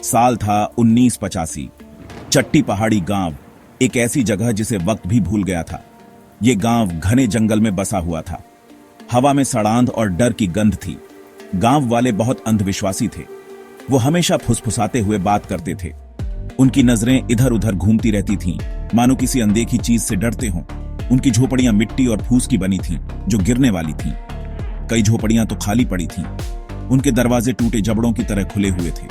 साल था 1985। चट्टी पहाड़ी गांव एक ऐसी जगह जिसे वक्त भी भूल गया था। ये गांव घने जंगल में बसा हुआ था। हवा में सड़ांध और डर की गंध थी। गांव वाले बहुत अंधविश्वासी थे। वो हमेशा फुसफुसाते हुए बात करते थे। उनकी नजरें इधर उधर घूमती रहती थीं, मानो किसी अनदेखी चीज से डरते हों। उनकी झोपड़ियां मिट्टी और फूस की बनी थीं, जो गिरने वाली थीं। कई झोपड़ियां तो खाली पड़ी थीं। उनके दरवाजे टूटे जबड़ों की तरह खुले हुए थे।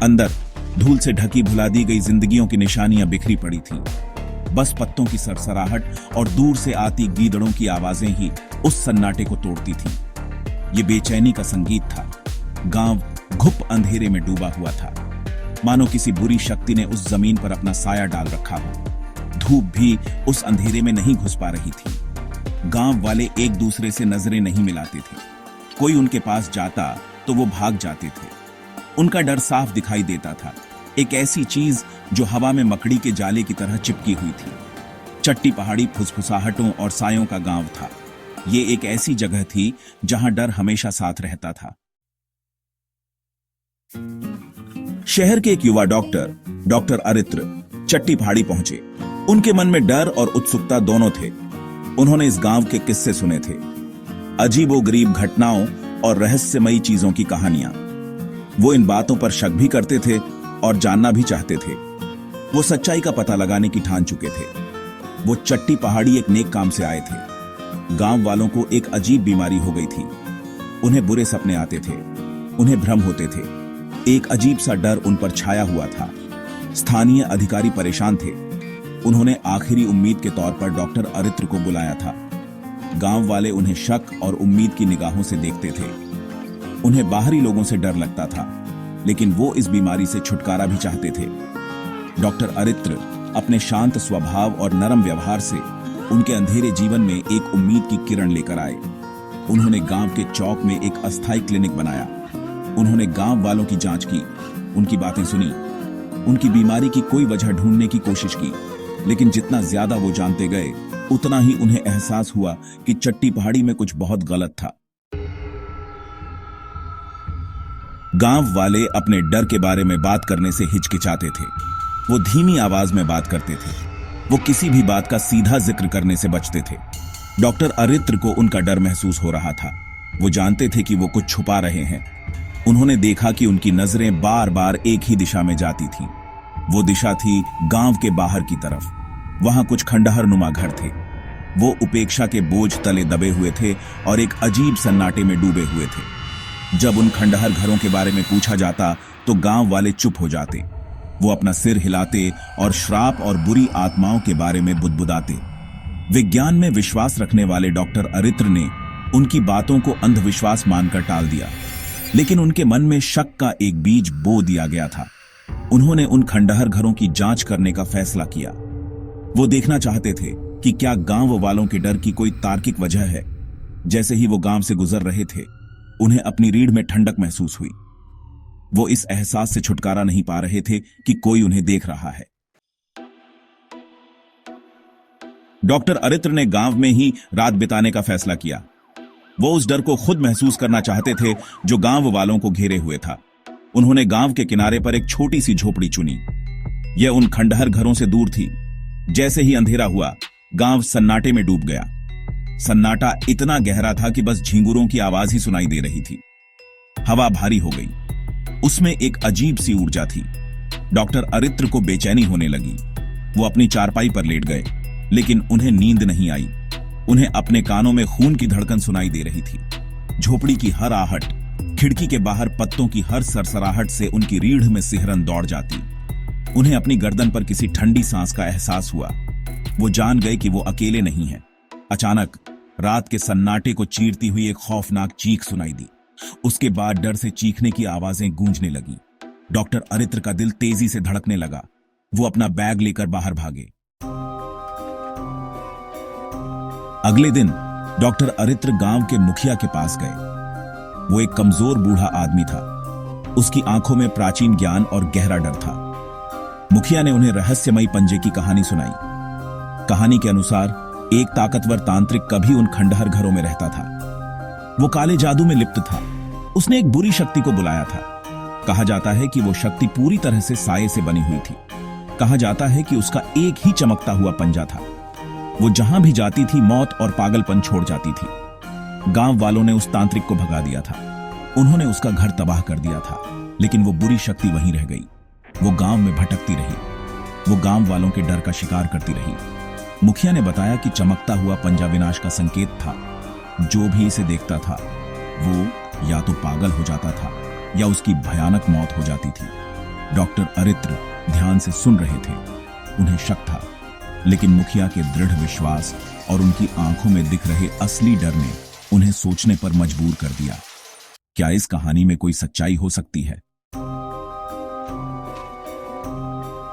अंदर धूल से ढकी भुला दी गई जिंदगियों की निशानियां बिखरी पड़ी थीं। बस पत्तों की सरसराहट और दूर से आती गीदड़ों की आवाजें ही उस सन्नाटे को तोड़ती थीं। ये बेचैनी का संगीत था। गांव घुप अंधेरे में डूबा हुआ था, मानो किसी बुरी शक्ति ने उस जमीन पर अपना साया डाल रखा हो। धूप भी उस अंधेरे में नहीं घुस पा रही थी। गांव वाले एक दूसरे से नजरें नहीं मिलाते थे। कोई उनके पास जाता तो वो भाग जाते थे। उनका डर साफ दिखाई देता था, एक ऐसी चीज जो हवा में मकड़ी के जाले की तरह चिपकी हुई थी। चट्टी पहाड़ी फुसफुसाहटों और सायों का गांव था। ये एक ऐसी जगह थी जहां डर हमेशा साथ रहता था। शहर के एक युवा डॉक्टर अरित्र चट्टी पहाड़ी पहुंचे। उनके मन में डर और उत्सुकता दोनों थे। उन्होंने इस गांव के किस्से सुने थे, अजीबोगरीब घटनाओं और रहस्यमयी चीजों की कहानियां। वो इन बातों पर शक भी करते थे और जानना भी चाहते थे। वो सच्चाई का पता लगाने की ठान चुके थे। वो चट्टी पहाड़ी एक नेक काम से आए थे। गांव वालों को एक अजीब बीमारी हो गई थी। उन्हें बुरे सपने आते थे, उन्हें भ्रम होते थे। एक अजीब सा डर उन पर छाया हुआ था। स्थानीय अधिकारी परेशान थे। उन्होंने आखिरी उम्मीद के तौर पर डॉक्टर अरित्र को बुलाया था। गांव वाले उन्हें शक और उम्मीद की निगाहों से देखते थे। उन्हें बाहरी लोगों से डर लगता था, लेकिन वो इस बीमारी से छुटकारा भी चाहते थे। डॉक्टर अरित्र अपने शांत स्वभाव और नरम व्यवहार से उनके अंधेरे जीवन में एक उम्मीद की किरण लेकर आए। उन्होंने गांव के चौक में एक अस्थायी क्लिनिक बनाया। उन्होंने गांव वालों की जांच की, उनकी बातें सुनी, उनकी बीमारी की कोई वजह ढूंढने की कोशिश की। लेकिन जितना ज्यादा वो जानते गए, उतना ही उन्हें एहसास हुआ कि चट्टी पहाड़ी में कुछ बहुत गलत था। गांव वाले अपने डर के बारे में बात करने से हिचकिचाते थे। वो धीमी आवाज में बात करते थे। वो किसी भी बात का सीधा जिक्र करने से बचते थे। डॉक्टर अरित्र को उनका डर महसूस हो रहा था। वो जानते थे कि वो कुछ छुपा रहे हैं। उन्होंने देखा कि उनकी नजरें बार बार एक ही दिशा में जाती थीं। वो दिशा थी गांव के बाहर की तरफ। वहां कुछ खंडहर नुमा घर थे। वो उपेक्षा के बोझ तले दबे हुए थे और एक अजीब सन्नाटे में डूबे हुए थे। जब उन खंडहर घरों के बारे में पूछा जाता तो गांव वाले चुप हो जाते। वो अपना सिर हिलाते और श्राप और बुरी आत्माओं के बारे में बुदबुदाते। विज्ञान में विश्वास रखने वाले डॉक्टर अरित्र ने उनकी बातों को अंधविश्वास मानकर टाल दिया, लेकिन उनके मन में शक का एक बीज बो दिया गया था। उन्होंने उन खंडहर घरों की जांच करने का फैसला किया। वो देखना चाहते थे कि क्या गांव वालों के डर की कोई तार्किक वजह है। जैसे ही वो गांव से गुजर रहे थे, उन्हें अपनी रीढ़ में ठंडक महसूस हुई। वो इस एहसास से छुटकारा नहीं पा रहे थे कि कोई उन्हें देख रहा है। डॉक्टर अरित्र ने गांव में ही रात बिताने का फैसला किया। वो उस डर को खुद महसूस करना चाहते थे जो गांव वालों को घेरे हुए था। उन्होंने गांव के किनारे पर एक छोटी सी झोपड़ी चुनी। यह उन खंडहर घरों से दूर थी। जैसे ही अंधेरा हुआ, गांव सन्नाटे में डूब गया। सन्नाटा इतना गहरा था कि बस झींगुरों की आवाज ही सुनाई दे रही थी। हवा भारी हो गई। उसमें एक अजीब सी ऊर्जा थी। डॉक्टर अरित्र को बेचैनी होने लगी। वो अपनी चारपाई पर लेट गए, लेकिन उन्हें नींद नहीं आई। उन्हें अपने कानों में खून की धड़कन सुनाई दे रही थी। झोपड़ी की हर आहट, खिड़की के बाहर पत्तों की हर सरसराहट से उनकी रीढ़ में सिहरन दौड़ जाती। उन्हें अपनी गर्दन पर किसी ठंडी सांस का एहसास हुआ। वो जान गए कि वो अकेले नहीं हैं। अचानक रात के सन्नाटे को चीरती हुई एक खौफनाक चीख सुनाई दी। उसके बाद डर से चीखने की आवाजें गूंजने लगी। डॉक्टर अरित्र का दिल तेजी से धड़कने लगा। वो अपना बैग लेकर बाहर भागे। अगले दिन डॉक्टर अरित्र गांव के मुखिया के पास गए। वो एक कमजोर बूढ़ा आदमी था। उसकी आंखों में प्राचीन ज्ञान और गहरा डर था। मुखिया ने उन्हें रहस्यमयी पंजे की कहानी सुनाई। कहानी के अनुसार एक ताकतवर तांत्रिक कभी उन खंडहर घरों में रहता था। वो काले जादू में लिप्त था। उसने एक बुरी शक्ति को बुलाया था। कहा जाता है कि वो शक्ति पूरी तरह से साये से बनी हुई थी। कहा जाता है कि उसका एक ही चमकता हुआ पंजा था। वो जहां भी जाती थी मौत और पागलपन छोड़ जाती थी। गांव वालों ने उस तांत्रिक को भगा दिया था। उन्होंने उसका घर तबाह कर दिया था, लेकिन वो बुरी शक्ति वहीं रह गई। वो गांव में भटकती रही। वो गांव वालों के डर का शिकार करती रही। मुखिया ने बताया कि चमकता हुआ पंजा विनाश का संकेत था। जो भी इसे देखता था वो या तो पागल हो जाता था या उसकी भयानक मौत हो जाती थी। डॉक्टर अरित्र ध्यान से सुन रहे थे। उन्हें शक था, लेकिन मुखिया के दृढ़ विश्वास और उनकी आंखों में दिख रहे असली डर ने उन्हें सोचने पर मजबूर कर दिया। क्या इस कहानी में कोई सच्चाई हो सकती है?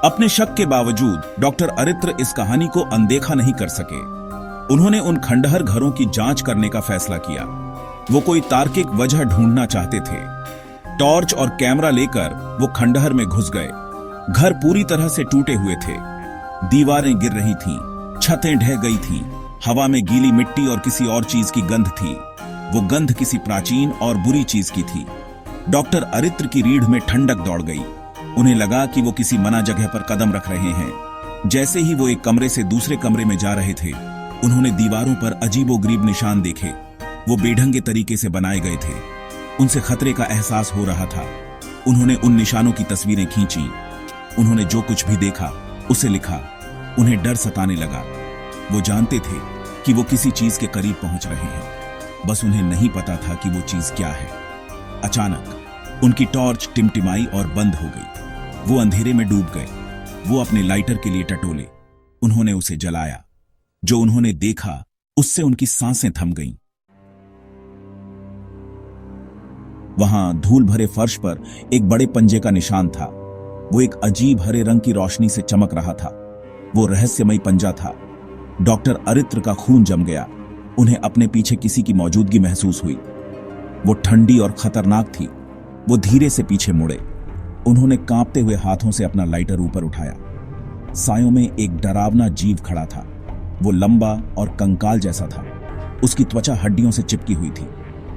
अपने शक के बावजूद डॉक्टर अरित्र इस कहानी को अनदेखा नहीं कर सके। उन्होंने उन खंडहर घरों की जांच करने का फैसला किया। वो कोई तार्किक वजह ढूंढना चाहते थे। टॉर्च और कैमरा लेकर वो खंडहर में घुस गए। घर पूरी तरह से टूटे हुए थे। दीवारें गिर रही थीं, छतें ढह गई थीं, हवा में गीली मिट्टी और किसी और चीज की गंध थी। वो गंध किसी प्राचीन और बुरी चीज की थी। डॉक्टर अरित्र की रीढ़ में ठंडक दौड़ गई। उन्हें लगा कि वो किसी मना जगह पर कदम रख रहे हैं। जैसे ही वो एक कमरे से दूसरे कमरे में जा रहे थे, उन्होंने दीवारों पर अजीबोगरीब निशान देखे। वो बेढंगे तरीके से बनाए गए थे। उनसे खतरे का एहसास हो रहा था। उन्होंने उन निशानों की तस्वीरें खींची। उन्होंने जो कुछ भी देखा उसे लिखा। उन्हें डर सताने लगा। वो जानते थे कि वो किसी चीज के करीब पहुंच रहे हैं, बस उन्हें नहीं पता था कि वो चीज क्या है। अचानक उनकी टॉर्च टिमटिमाई और बंद हो गई। वो अंधेरे में डूब गए। वो अपने लाइटर के लिए टटोले। उन्होंने उसे जलाया। जो उन्होंने देखा उससे उनकी सांसें थम गईं। वहां धूल भरे फर्श पर एक बड़े पंजे का निशान था। वो एक अजीब हरे रंग की रोशनी से चमक रहा था। वो रहस्यमयी पंजा था। डॉक्टर अरित्र का खून जम गया। उन्हें अपने पीछे किसी की मौजूदगी महसूस हुई। वो ठंडी और खतरनाक थी। वो धीरे से पीछे मुड़े। उन्होंने कांपते हुए हाथों से अपना लाइटर ऊपर उठाया। सायों में एक डरावना जीव खड़ा था। वो लंबा और कंकाल जैसा था। उसकी त्वचा हड्डियों से चिपकी हुई थी।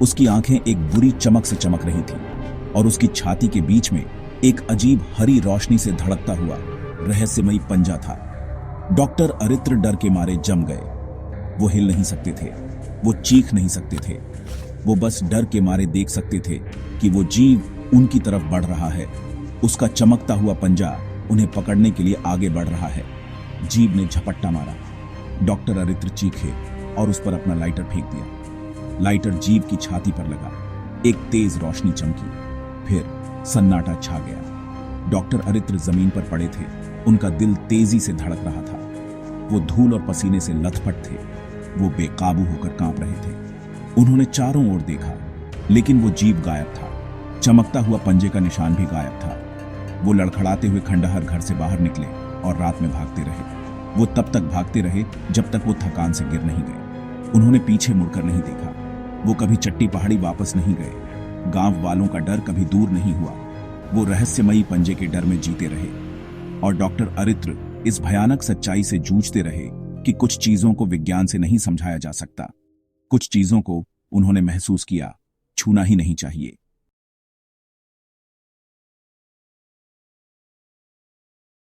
उसकी आंखें एक बुरी चमक से चमक रही थीं और उसकी छाती के बीच में एक अजीब हरी रोशनी से धड़कता हुआ रहस्यमयी पंजा था। डॉक्टर अरित्र डर के मारे जम गए। वो हिल नहीं सकते थे। वो चीख नहीं सकते थे। वो बस डर के मारे देख सकते थे कि वो जीव उनकी तरफ बढ़ रहा है। उसका चमकता हुआ पंजा उन्हें पकड़ने के लिए आगे बढ़ रहा है। जीव ने झपट्टा मारा। डॉक्टर अरित्र चीखे और उस पर अपना लाइटर फेंक दिया। लाइटर जीव की छाती पर लगा। एक तेज रोशनी चमकी। फिर सन्नाटा छा गया। डॉक्टर अरित्र जमीन पर पड़े थे। उनका दिल तेजी से धड़क रहा था। वो धूल और पसीने से लथपथ थे। वो बेकाबू होकर कांप रहे थे। उन्होंने चारों ओर देखा, लेकिन वो जीव गायब था। चमकता हुआ पंजे का निशान भी गायब था। वो लड़खड़ाते हुए खंडहर घर से बाहर निकले और रात में भागते रहे। वो तब तक भागते रहे जब तक वो थकान से गिर नहीं गए। उन्होंने पीछे मुड़कर नहीं देखा। वो कभी चट्टी पहाड़ी वापस नहीं गए। गांव वालों का डर कभी दूर नहीं हुआ। वो रहस्यमयी पंजे के डर में जीते रहे और डॉक्टर अरित्र इस भयानक सच्चाई से जूझते रहे कि कुछ चीजों को विज्ञान से नहीं समझाया जा सकता। कुछ चीजों को उन्होंने महसूस किया, छूना ही नहीं चाहिए।